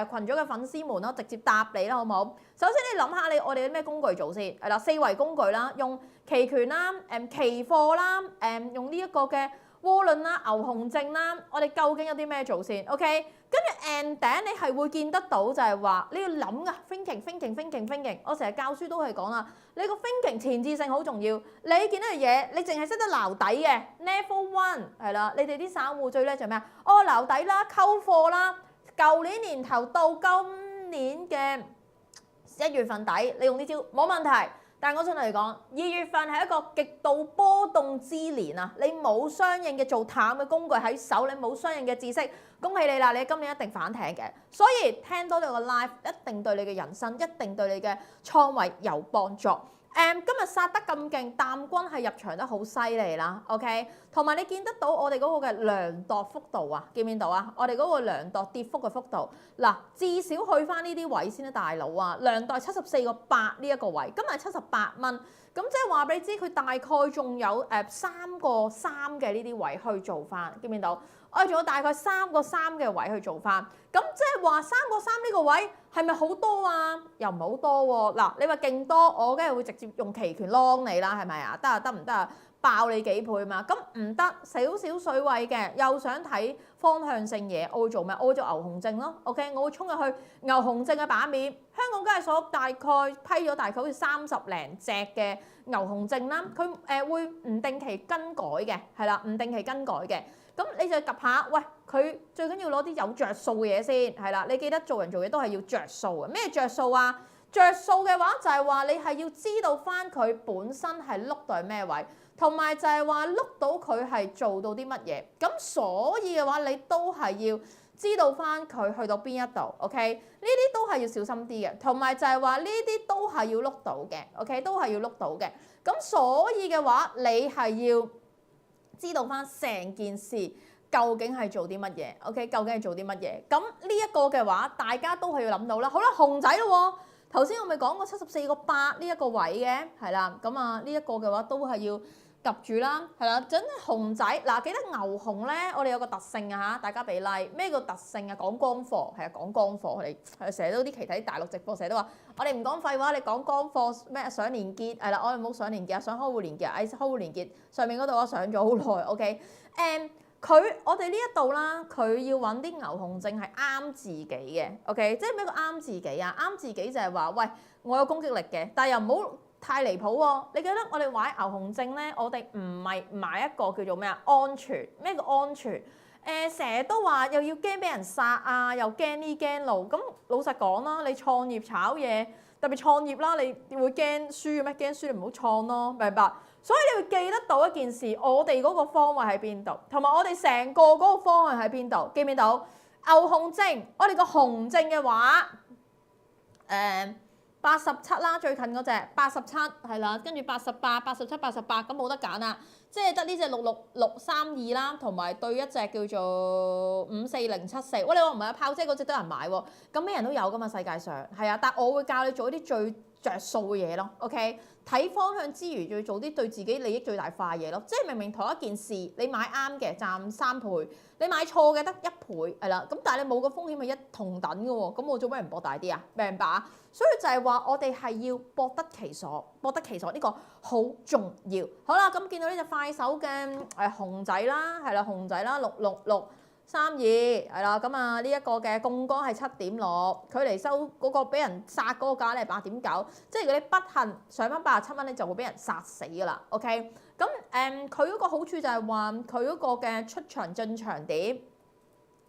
群組嘅粉絲們咯，直接答你啦，好唔好？首先你諗下我哋有啲咩工具做先，係啦，4維工具啦，用期權啦，期貨啦，用呢一個嘅窩輪啦、牛熊證啦，我哋究竟有啲咩做先 ？OK， 跟住 end 頂你係會見得到就係話你要諗噶 ，thinking， 我成日教書都係講啦，你個 thinking 前置性好重要。你見到嘅嘢，你淨係識得撈底嘅 level 1係啦，你哋啲散戶最叻就係咩啊？撈底啦，溝貨啦，舊年年頭到今年嘅1月份底你用呢招冇問題。但係我想同你講，2月份係一個極度波動之年啊！你冇相應嘅做淡嘅工具喺手，你冇相應嘅知識，恭喜你啦！你今年一定反艇嘅。所以聽到呢個 live 一定對你嘅人生，一定對你嘅倉位有幫助。今日殺得咁勁，淡軍係入場得好犀利啦，OK？ 同埋你見得到我哋嗰個嘅量度幅度啊，見唔見到啊？我哋嗰個量度跌幅嘅幅度，嗱，至少去翻呢啲位先啦，大佬啊！量度74.8呢一個位，今日78蚊，咁即係話俾你知，佢大概仲有3個3嘅呢啲位去做翻，見唔見到？我哋仲有大概3個3嘅位去做翻，咁即係話3個3呢個位係咪好多啊？又唔係好多喎。嗱，你話勁多，我梗係會直接用期權 long 你啦，係咪啊？得啊，得唔得啊？爆你幾倍嘛？咁唔得，少少水位嘅，又想睇方向性嘢，我會做咩？我會做牛熊證咯。OK， 我會衝入去牛熊證嘅版面。香港交易所大概批咗大概好似30零隻嘅牛熊證啦，佢會唔定期更改嘅，係啦，唔定期更改嘅。咁你就及下，喂，佢最緊要攞啲有着數嘅嘢先，係啦。你記得做人做嘢都係要着數嘅。咩着數啊？着數嘅話就係話你係要知道翻佢本身係碌到係咩位，同埋就係話碌到佢係做到啲乜嘢。咁所以嘅話，你都係要知道翻佢去到邊一度。OK， 呢啲都係要小心啲嘅，同埋就係話呢啲都係要碌到嘅。OK， 都係要碌到嘅。咁所以嘅話，你係要知道翻成件事究竟係做啲乜嘢 ？OK， 究竟係做啲乜嘢？咁呢一個嘅話，大家都係要諗到啦。好啦，熊仔咯喎，頭先我咪講過74.8呢一個位嘅，係啦。咁啊，呢一個嘅話都係要及住啦，係啦。真係熊仔嗱，記得牛熊咧，我哋有個特性啊嚇，大家俾 like。咩叫特性啊？講乾貨係啊，講乾貨我哋係成日都啲期睇大陸直播，成日都話我哋唔講廢話，你講乾貨咩？上年結係啦，我哋冇上年結啊，想開戶年結啊，開戶年結上面嗰度我上咗好耐 ，OK？ 我哋呢一度啦，佢要揾啲牛熊證係啱自己嘅 ，OK？ 即係咩叫啱自己啊？啱自己就係話，喂，我有攻擊力嘅，但係又唔好太離譜喎。你記得我哋買牛熊證咧，我哋唔係買一個叫做咩啊？安全。咩叫安全？成日都話又要驚俾人殺啊，又驚呢驚路。咁老實講啦，你創業炒嘢，特別創業啦，你會驚輸嘅咩？驚輸你唔好創咯，明白？所以你會記得到一件事，我哋嗰個方位喺邊度，同埋我哋成個嗰個方向喺邊度，記唔記到？牛熊證，我哋個熊證嘅話，87啦，最近嗰隻87係啦，跟住88、87、88，咁冇得揀啦，即係得呢隻66632啦，同埋對一隻叫做54074。喂，你話唔係啊？炮姐嗰隻都有人買喎，咁咩人都有噶嘛，世界上係啊，但我會教你做一啲最着數嘅嘢咯 ，OK？ 睇方向之餘，仲要做啲對自己利益最大化嘅嘢咯。即係明明同一件事，你買啱嘅賺3倍，你買錯嘅得1倍，係啦。咁但係你冇個風險係同等嘅喎，咁我做咩唔博大啲啊？明白啊？所以就係話我哋係要博得其所，博得其所呢個好重要。好啦，咁見到呢隻快手嘅熊仔啦，係啦，熊仔啦66632係啦，咁啊呢一個嘅槓桿係7.6，距離收嗰個俾人殺嗰個價咧係8.9，即係如果你不幸上翻87蚊咧，就會俾人殺死㗎啦。OK， 咁佢嗰個好處就係話佢嗰個嘅出場進場點，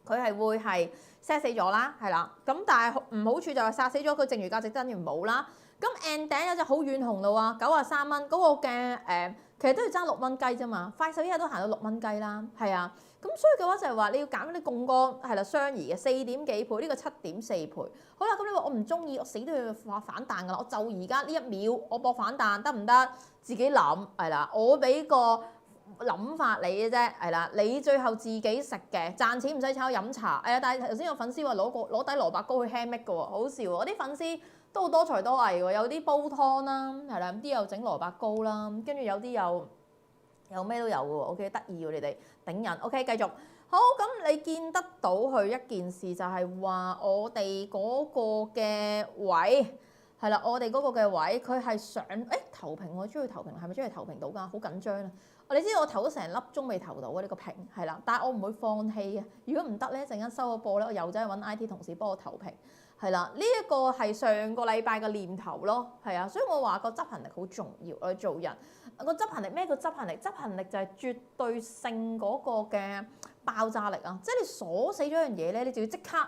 佢係會係 set 死咗啦，係啦。咁但係唔好處就係殺死咗佢，剩餘價值等於冇啦。咁 end 頂有隻好遠紅路啊，93蚊嗰個嘅其實都要爭6蚊雞啫嘛。快手一日都行到6蚊雞啦，係啊。咁所以嘅話就係話你要減啲槓桿係啦，相宜嘅4點幾倍，呢個7.4倍。好啦，咁你話我唔中意，我死都要反彈㗎啦。我就而家呢1秒我搏反彈得唔得？自己諗係啦，我俾個諗法你嘅啫，係啦，你最後自己食嘅，賺錢唔使炒飲茶。但係頭先有粉絲話攞底蘿蔔糕去 hand make 嘅喎，好笑喎！我啲粉絲都好多才多藝喎，有啲煲湯啦，係啦，啲又整蘿蔔糕啦，跟住有啲又咩都有嘅喎。OK， 得意喎你哋頂人。OK， 繼續。好，咁你見得到佢一件事就係話我哋嗰個嘅位係啦，我哋嗰個嘅位佢係想投屏，我中意投屏，係咪中意投屏到㗎？好緊張啊！你知道我投咗成粒鐘未投到啊！呢個屏係啦，但係我唔會放棄嘅。如果唔得咧，陣間收咗播咧，我又走去揾 IT 同事幫我投屏。係啦，呢一個係上個禮拜嘅念頭咯，係啊，所以我話個執行力好重要。我哋做人個執行力，咩叫執行力？執行力就係絕對性嗰個嘅爆炸力啊！即係你鎖死咗樣嘢咧，你就要即刻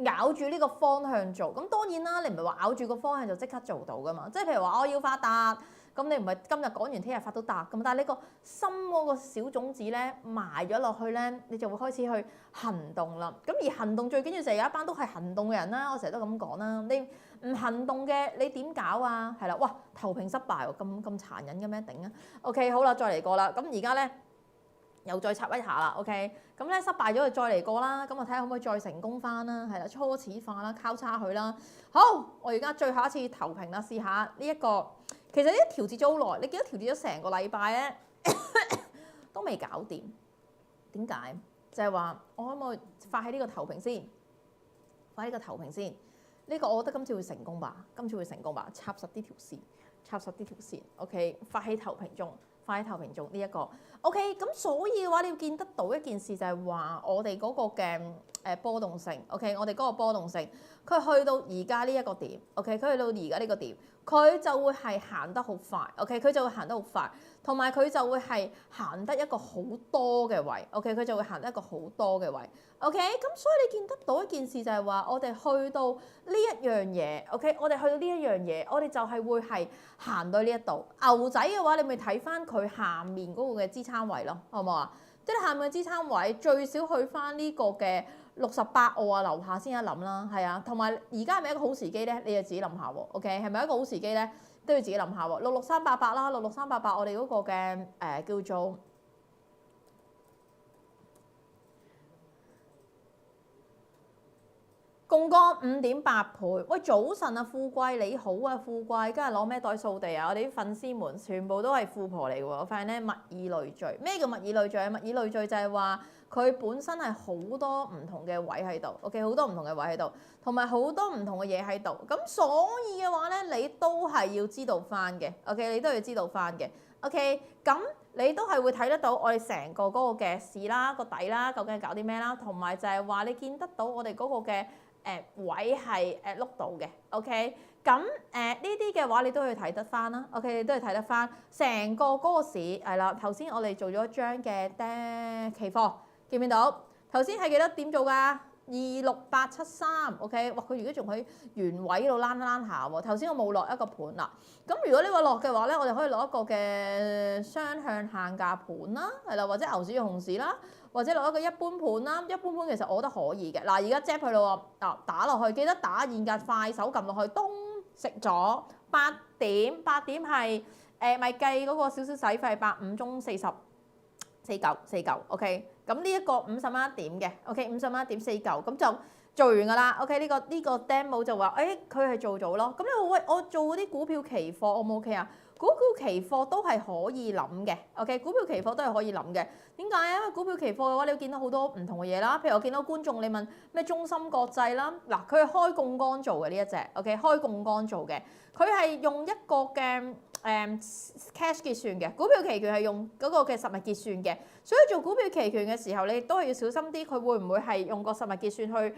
咬住呢個方向做。咁當然啦，你唔係話咬住個方向就即刻做到噶嘛。即係譬如話我要發達，咁你唔係今日講完聽日發到達咁，但係你個心嗰個小種子咧埋咗落去咧，你就會開始去行動啦。咁而行動最緊要就係有一班都係行動嘅人啦。我成日都咁講啦，你唔行動嘅你點搞啊？係啦，哇投屏失敗喎，咁殘忍嘅咩？頂啊 ！OK 好啦，再嚟過啦。咁而家咧又再插一下啦。OK 咁咧失敗咗就再嚟過啦。咁我睇下可唔可以再成功翻啦？係啦，初始化啦，交叉佢啦。好，我而家最後一次投屏啦，試下呢一個。其實呢啲調節咗好耐，你記得調節咗成個禮拜咧都未搞掂。點解？就係話我可唔可以發起呢個投屏先？發起呢個投屏先。呢個我覺得今次會成功吧？今次會成功吧？插實啲條線，插實啲條線。OK， 發起投屏中，發起投屏中呢一個。OK， 咁所以嘅話，你要見得到一件事就係話我哋嗰個嘅波動性。OK， 我哋嗰個波動性，佢去到而家呢一個點。OK， 佢去到而家呢個點，佢就會係行得好快。OK， 佢就會行得好快，同埋佢就會係行得一個好多嘅位。OK， 佢就會行得一個好多嘅位。OK， 咁所以你見得到一件事就係話，我哋去到呢一樣嘢。OK， 我哋去到呢一樣嘢，我哋就係會係行到呢一度。牛仔嘅話，你咪睇翻佢下面嗰個嘅支撐位咯，好唔好啊？即係下面嘅支撐位最少去翻呢個嘅68澳啊樓下先一諗啦，係啊。同埋而家係咪一個好時機咧？你就自己諗下喎。OK， 係咪一個好時機咧？都要自己諗下喎。66388啦，66388我哋嗰個嘅叫做。槓桿5.8倍，喂早晨啊，富貴你好啊，富貴，今日攞咩袋掃地啊？我哋啲粉絲們全部都係富婆嚟嘅喎，我發現咧物以類聚，咩叫物以類聚啊？物以類聚就係話佢本身係好多唔同嘅位喺度 ，OK 好多唔同嘅位喺度，同埋好多唔同嘅嘢喺度，咁所以嘅話咧，你都係要知道翻嘅 ，OK 你都要知道翻嘅 ，OK 咁。你都係會睇得到我哋成個嗰個嘅市啦、個底啦，究竟係搞啲咩啦，同埋就係話你見得到我哋嗰個嘅位係碌到嘅 ，OK， 咁呢啲嘅話你都可以睇得翻啦 ，OK， 你都係睇得翻成個嗰個市係啦。頭先我哋做咗一張嘅期貨，見唔見到？頭先係幾多點做㗎？26873 ，OK， 哇！佢而家仲喺原位度躝下喎。頭先我冇落一個盤啦。咁如果呢個落嘅話咧，我哋可以攞一個嘅雙向限價盤啦，係啦，或者牛市嘅熊市啦，或者攞一個一般盤啦。一般盤其實我覺得可以嘅。嗱，而家 zap 佢咯喎，打落去，記得打現價快手撳落去，咚食咗8點，8點係咪計嗰個少少使費85中4049 ，OK。咁呢一個50蚊一點嘅 ，OK 50蚊一點49，咁就做完㗎啦。OK 呢個 demo 就話，佢係做咗咯。咁你話喂，我做嗰啲股票期貨 O 唔 OK 啊？股票期貨都係可以諗嘅 ，OK 股票期貨都係可以諗嘅。點解啊？因為股票期貨嘅話，你會見到好多唔同嘅嘢啦。譬如我見到觀眾你問咩中芯國際啦，嗱佢係開槓桿做嘅呢一隻 ，OK 開槓桿做嘅，佢係用一個嘅cash 結算嘅，股票期權係用嗰個嘅實物結算嘅，所以做股票期權嘅時候，你都係要小心啲，佢會唔會係用個實物結算去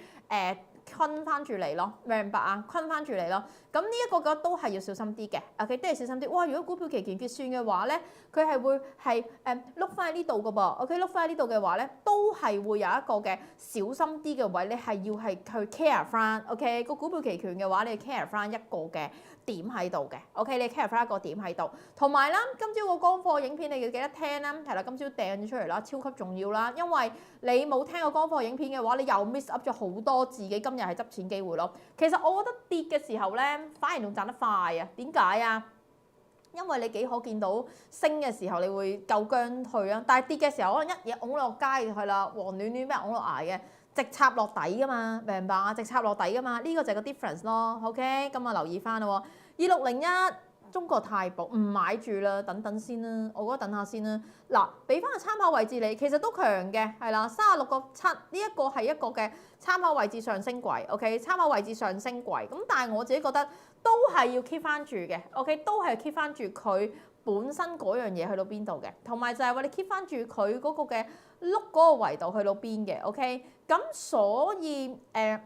坤翻住你咯，明白啊？坤翻住你咯，咁呢一個都係要小心啲嘅 ，OK 都係小心啲。哇！如果股票期權結算嘅話咧，佢係會係碌翻喺呢度嘅噃 ，OK 碌翻喺呢度嘅話咧，都係會有一個嘅小心啲嘅位，你係要係去 care 翻 ，OK 個股票期權嘅話，你 care 翻一個嘅點喺度嘅 ，OK 你 care 翻一個點喺度，同埋啦，今朝個乾貨影片你要記得聽啦，係啦，今朝掟咗出嚟啦，超級重要啦，因為你冇聽過乾貨影片嘅話，你又 miss up 咗好多自己今日係執錢機會咯。其實我覺得跌嘅時候咧，反而仲賺得快啊！點解啊？因為你幾可見到升嘅時候，你會夠姜去啊，但係跌嘅時候可能一嘢拱落街係啦，黃暖暖俾人拱落崖嘅，直插落底噶嘛，明白啊？直插落底噶嘛，呢個就係個 difference 咯。OK，咁啊留意翻咯喎，2601。中國太保唔買住啦，等等先啦，我覺得等下先啦。嗱，俾翻個參考位置你，其實都強嘅，係啦，36.7呢一個係一個嘅參考位置上升軌 ，OK， 參考位置上升軌。咁但係我自己覺得都係要 keep 翻住嘅 ，OK， 都係 keep 翻住佢本身嗰樣嘢去到邊度嘅，同埋就係話你 keep 翻住佢嗰個嘅碌嗰個維度去到邊嘅 ，OK， 咁所以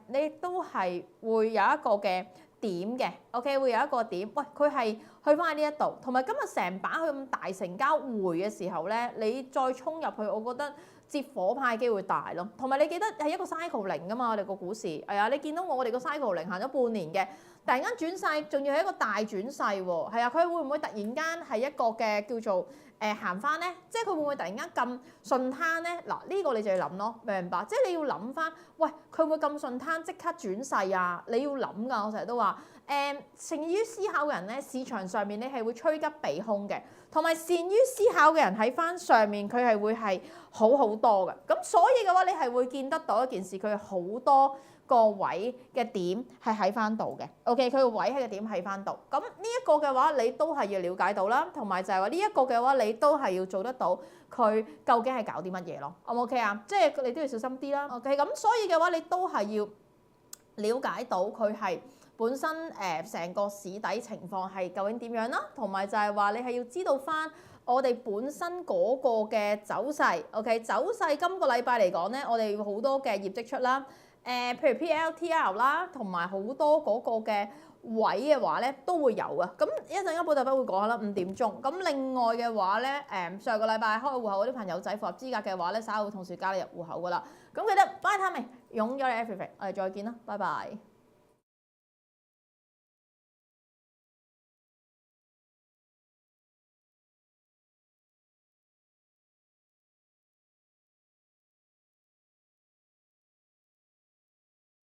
你都係會有一個嘅點嘅 ，OK 會有一個點，喂佢係去翻喺呢一度，同埋今日成版佢咁大成交回嘅時候咧，你再衝入去，我覺得接火派機會大咯。同埋你記得係一個 cycle 零㗎嘛，我哋個股市係啊，你見到我哋個 cycle 零行咗半年嘅，突然間轉勢，仲要係一個大轉勢喎，係啊，佢會唔會突然間係一個嘅叫做行翻咧？即係佢會唔會突然間咁順攤咧？嗱，呢個你就要諗咯，明唔明白？即係你要諗翻，喂，佢會咁順攤即刻轉勢啊？你要諗㗎，我成日都話。善於思考嘅人咧，市場上面你係會趨吉避凶嘅，同埋善於思考嘅人喺翻上面，佢係會係好好多嘅。咁所以嘅話，你係會見得到一件事，佢好多個位嘅點係喺翻度嘅。OK，佢個位喺個點喺翻度。咁呢一個嘅話，你都係要了解到啦，同埋就係話呢一個嘅話，你都係要做得到佢究竟係搞啲乜嘢咯。O 唔 OK 啊？即係你都要小心啲啦。OK，咁所以嘅話，你都係要了解到佢係。本身成個市底情況係究竟點樣啦，同埋就係話你係要知道翻我哋本身嗰個嘅走勢 ，OK， 走勢今個禮拜嚟講咧，我哋好多嘅業績出啦，譬如 PLTR 啦，同埋好多嗰個嘅位嘅話咧都會有啊。咁一陣間報道筆會講下啦，5點鐘。咁另外嘅話咧，上個禮拜開戶口嗰啲朋友仔符合資格嘅話咧，稍後會同時加你入戶口噶啦。咁記得 buy time 擁咗你 everything，我哋再見啦，拜拜。